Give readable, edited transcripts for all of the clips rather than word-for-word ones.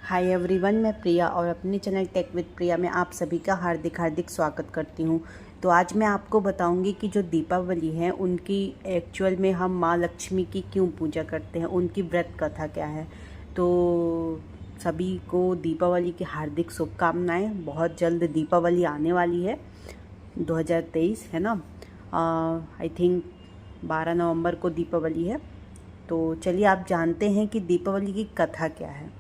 Hi everyone, मैं प्रिया और अपने चैनल टेक विद प्रिया में आप सभी का हार्दिक हार्दिक स्वागत करती हूँ। तो आज मैं आपको बताऊंगी कि जो दीपावली है उनकी एक्चुअल में हम माँ लक्ष्मी की क्यों पूजा करते हैं, उनकी व्रत कथा क्या है। तो सभी को दीपावली की हार्दिक शुभकामनाएं। बहुत जल्द दीपावली आने वाली है, 2023 है ना। आई थिंक 12 नवंबर को दीपावली है। तो चलिए आप जानते हैं कि दीपावली की कथा क्या है।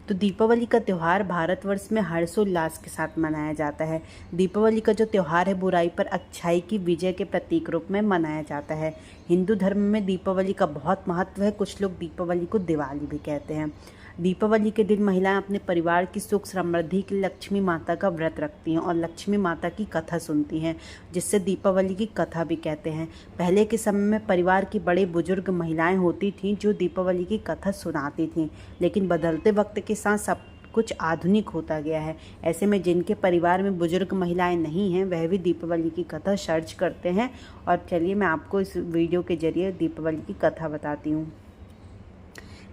तो दीपावली का त्यौहार भारतवर्ष में हर्षोल्लास के साथ मनाया जाता है। दीपावली का जो त्यौहार है बुराई पर अच्छाई की विजय के प्रतीक रूप में मनाया जाता है। हिंदू धर्म में दीपावली का बहुत महत्व है। कुछ लोग दीपावली को दिवाली भी कहते हैं। दीपावली के दिन महिलाएं अपने परिवार की सुख समृद्धि के लिए लक्ष्मी माता का व्रत रखती हैं और लक्ष्मी माता की कथा सुनती हैं, जिससे दीपावली की कथा भी कहते हैं। पहले के समय में परिवार की बड़े बुजुर्ग महिलाएं होती थीं जो दीपावली की कथा सुनाती थीं, लेकिन बदलते वक्त के साथ सब कुछ आधुनिक होता गया है। ऐसे में जिनके परिवार में बुजुर्ग महिलाएं नहीं हैं वह भी दीपावली की कथा सर्च करते हैं। और चलिए मैं आपको इस वीडियो के जरिए दीपावली की कथा बताती हूँ।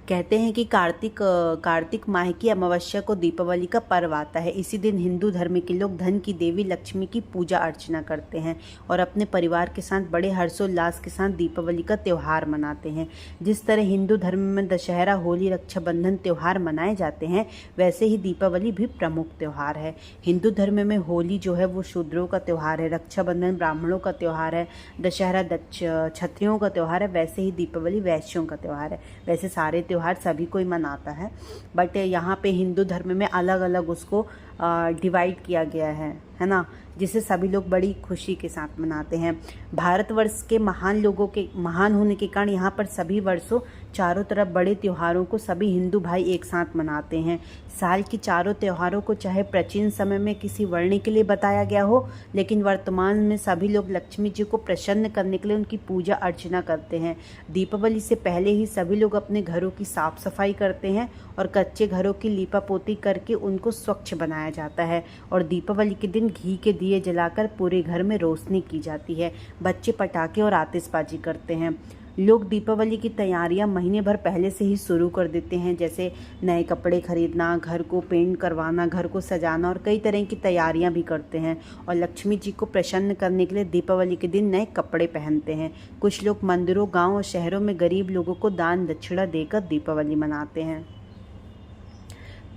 कहते हैं कि कार्तिक माह की अमावस्या को दीपावली का पर्व आता है। इसी दिन हिंदू धर्म के लोग धन की देवी लक्ष्मी की पूजा अर्चना करते हैं और अपने परिवार के साथ बड़े हर्षोल्लास के साथ दीपावली का त्यौहार मनाते हैं। जिस तरह हिंदू धर्म में दशहरा, होली, रक्षाबंधन त्यौहार मनाए जाते हैं, वैसे ही दीपावली भी प्रमुख त्यौहार है। हिंदू धर्म में होली जो है वो शूद्रों का त्यौहार है, रक्षाबंधन ब्राह्मणों का त्यौहार है, दशहरा क्षत्रियों का त्यौहार है, वैसे ही दीपावली वैश्यों का त्यौहार है। वैसे सारे त्यौहार सभी कोई मनाता है, बट यहाँ पे हिंदू धर्म में अलग अलग उसको डिवाइड किया गया है ना, जिसे सभी लोग बड़ी खुशी के साथ मनाते हैं। भारतवर्ष के महान होने के कारण यहाँ पर सभी वर्षों चारों तरफ बड़े त्योहारों को सभी हिंदू भाई एक साथ मनाते हैं। साल के चारों त्योहारों को चाहे प्राचीन समय में किसी वर्ण के लिए बताया गया हो, लेकिन वर्तमान में सभी लोग लक्ष्मी जी को प्रसन्न करने के लिए उनकी पूजा अर्चना करते हैं। दीपावली से पहले ही सभी लोग अपने घरों की साफ सफाई करते हैं और कच्चे घरों की लीपापोती करके उनको स्वच्छ बनाया जाता है। और दीपावली के दिन घी के दिए जलाकर पूरे घर में रोशनी की जाती है। बच्चे पटाखे और आतिशबाजी करते हैं। लोग दीपावली की तैयारियां महीने भर पहले से ही शुरू कर देते हैं, जैसे नए कपड़े खरीदना, घर को पेंट करवाना, घर को सजाना और कई तरह की तैयारियां भी करते हैं। और लक्ष्मी जी को प्रसन्न करने के लिए दीपावली के दिन नए कपड़े पहनते हैं। कुछ लोग मंदिरों, गाँव और शहरों में गरीब लोगों को दान दक्षिणा देकर दीपावली मनाते हैं।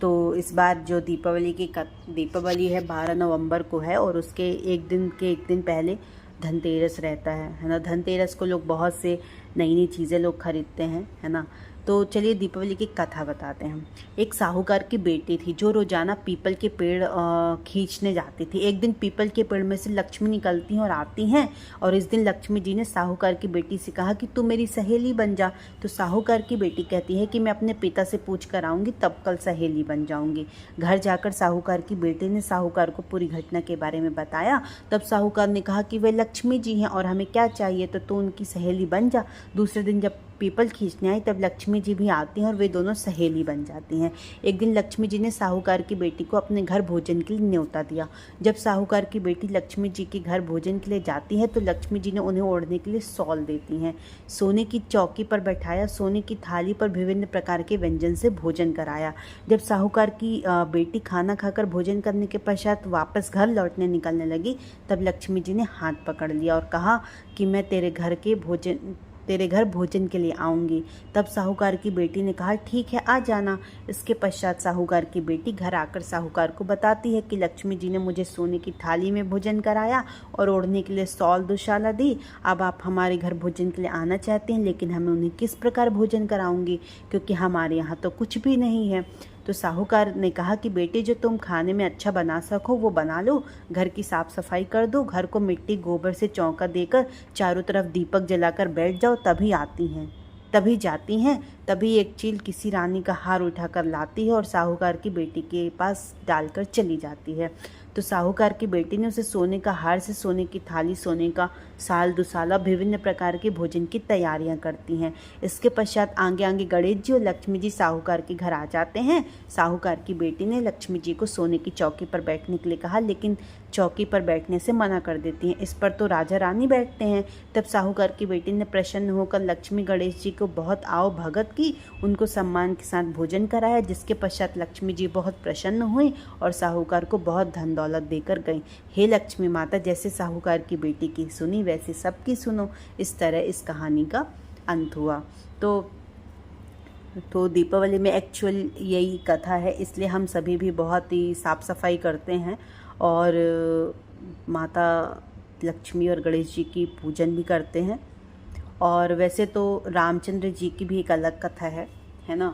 तो इस बार जो दीपावली है 12 नवंबर को है और उसके एक दिन पहले धनतेरस रहता है ना। धनतेरस को लोग बहुत से नई चीज़ें लोग खरीदते हैं, है ना। तो चलिए दीपावली की कथा बताते हैं। एक साहूकार की बेटी थी जो रोजाना पीपल के पेड़ खींचने जाती थी। एक दिन पीपल के पेड़ में से लक्ष्मी निकलती हैं और आती हैं, और इस दिन लक्ष्मी जी ने साहूकार की बेटी से कहा कि तू मेरी सहेली बन जा। तो साहूकार की बेटी कहती है कि मैं अपने पिता से पूछ कर आऊँगी, तब कल सहेली बन जाऊँगी। घर जाकर साहूकार की बेटी ने साहूकार को पूरी घटना के बारे में बताया। तब साहूकार ने कहा कि वे लक्ष्मी जी हैं और हमें क्या चाहिए, तो तू उनकी सहेली बन जा। दूसरे दिन जब पीपल खींचने आई तब लक्ष्मी जी भी आती हैं और वे दोनों सहेली बन जाती हैं। एक दिन लक्ष्मी जी ने साहूकार की बेटी को अपने घर भोजन के लिए न्योता दिया। जब साहूकार की बेटी लक्ष्मी जी के घर भोजन के लिए जाती है तो लक्ष्मी जी ने उन्हें ओढ़ने के लिए शॉल देती हैं। सोने की चौकी पर बैठाया, सोने की थाली पर विभिन्न प्रकार के व्यंजन से भोजन कराया। जब साहूकार की बेटी खाना खाकर भोजन करने के पश्चात वापस घर लौटने निकलने लगी, तब लक्ष्मी जी ने हाथ पकड़ लिया और कहा कि मैं तेरे घर भोजन के लिए आऊँगी। तब साहूकार की बेटी ने कहा ठीक है, आ जाना। इसके पश्चात साहूकार की बेटी घर आकर साहूकार को बताती है कि लक्ष्मी जी ने मुझे सोने की थाली में भोजन कराया और ओढ़ने के लिए शॉल दुशाला दी। अब आप हमारे घर भोजन के लिए आना चाहते हैं, लेकिन हमें उन्हें किस प्रकार भोजन कराऊंगी, क्योंकि हमारे यहाँ तो कुछ भी नहीं है। तो साहूकार ने कहा कि बेटे, जो तुम खाने में अच्छा बना सको वो बना लो, घर की साफ सफाई कर दो, घर को मिट्टी गोबर से चौका देकर चारों तरफ दीपक जलाकर बैठ जाओ, तभी जाती हैं। तभी एक चील किसी रानी का हार उठाकर लाती है और साहूकार की बेटी के पास डालकर चली जाती है। तो साहूकार की बेटी ने उसे सोने का हार से सोने की थाली, सोने का साल दुसाला, विभिन्न प्रकार के भोजन की तैयारियां करती हैं। इसके पश्चात आगे गणेश जी और लक्ष्मी जी साहूकार के घर आ जाते हैं। साहूकार की बेटी ने लक्ष्मी जी को सोने की चौकी पर बैठने के लिए कहा, लेकिन चौकी पर बैठने से मना कर देती हैं। इस पर तो राजा रानी बैठते हैं। तब साहूकार की बेटी ने प्रसन्न होकर लक्ष्मी गणेश जी को बहुत आओ भगत की, उनको सम्मान के साथ भोजन कराया, जिसके पश्चात लक्ष्मी जी बहुत प्रसन्न हुई और साहूकार को बहुत धन दौलत देकर गई। हे लक्ष्मी माता, जैसे साहूकार की बेटी की सुनी वैसे सबकी सुनो। इस तरह इस कहानी का अंत हुआ। तो दीपावली में एक्चुअल यही कथा है, इसलिए हम सभी भी बहुत ही साफ़ सफाई करते हैं और माता लक्ष्मी और गणेश जी की पूजन भी करते हैं। और वैसे तो रामचंद्र जी की भी एक अलग कथा है ना।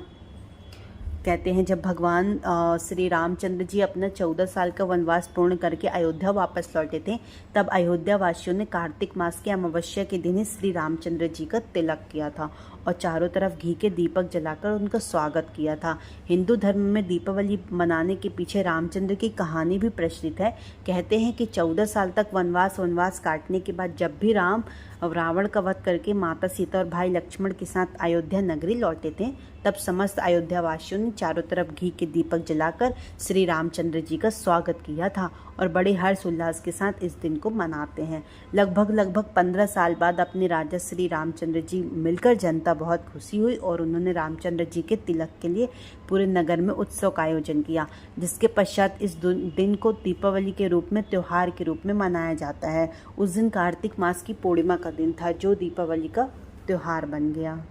कहते हैं जब भगवान श्री रामचंद्र जी अपना 14 साल का वनवास पूर्ण करके अयोध्या वापस लौटे थे, तब अयोध्या वासियों ने कार्तिक मास के अमावस्या के दिन ही श्री रामचंद्र जी का तिलक किया था और चारों तरफ घी के दीपक जलाकर उनका स्वागत किया था। हिंदू धर्म में दीपावली मनाने के पीछे रामचंद्र की कहानी भी प्रचलित है। कहते हैं कि 14 साल तक वनवास काटने के बाद जब भी राम रावण का वध करके माता सीता और भाई लक्ष्मण के साथ अयोध्या नगरी लौटे थे, तब समस्त अयोध्या वासियों ने चारों तरफ घी के दीपक जलाकर श्री रामचंद्र जी का स्वागत किया था और बड़े हर्ष उल्लास के साथ इस दिन को मनाते हैं। लगभग 15 साल बाद अपने राजा श्री रामचंद्र जी मिलकर जनता बहुत खुशी हुई और उन्होंने रामचंद्र जी के तिलक के लिए पूरे नगर में उत्सव का आयोजन किया, जिसके पश्चात इस दिन को दीपावली के रूप में त्योहार के रूप में मनाया जाता है। उस दिन कार्तिक मास की पूर्णिमा का दिन था, जो दीपावली का त्योहार बन गया।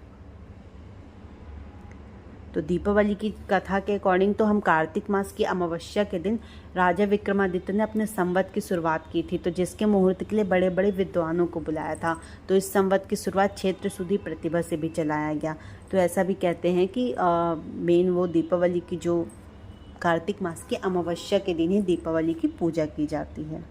तो दीपावली की कथा के अकॉर्डिंग तो हम कार्तिक मास की अमावस्या के दिन राजा विक्रमादित्य ने अपने संवत की शुरुआत की थी, तो जिसके मुहूर्त के लिए बड़े बड़े विद्वानों को बुलाया था। तो इस संवत की शुरुआत क्षेत्र सुधी प्रतिभा से भी चलाया गया। तो ऐसा भी कहते हैं कि मेन वो दीपावली की जो कार्तिक मास की अमावस्या के दिन ही दीपावली की पूजा की जाती है।